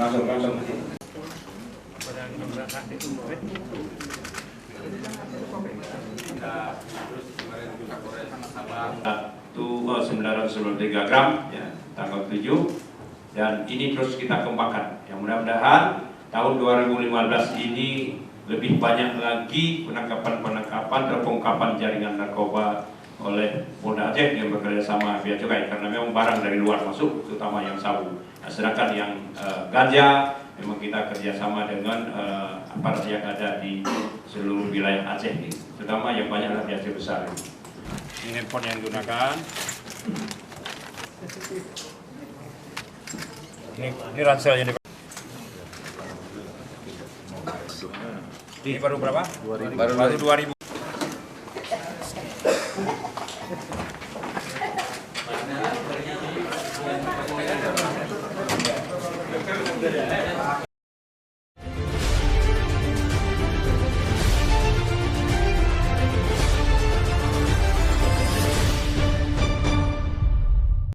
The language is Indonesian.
Masuk. Itu 993 gram ya, tanggal 7, dan ini terus kita kembangkan. Yang mudah-mudahan tahun 2015 ini lebih banyak lagi penangkapan atau pengungkapan jaringan narkoba oleh Polda Aceh yang bekerja sama Bea Cukai, karena memang barang dari luar masuk, terutama yang sabu. Nah, sedangkan yang ganja memang kita kerjasama dengan aparat yang ada di seluruh wilayah Aceh ini, terutama yang banyak di Aceh besar. Ini handphone yang digunakan. Ini ranselnya nih. Ini baru berapa? 2000. Baru 2000.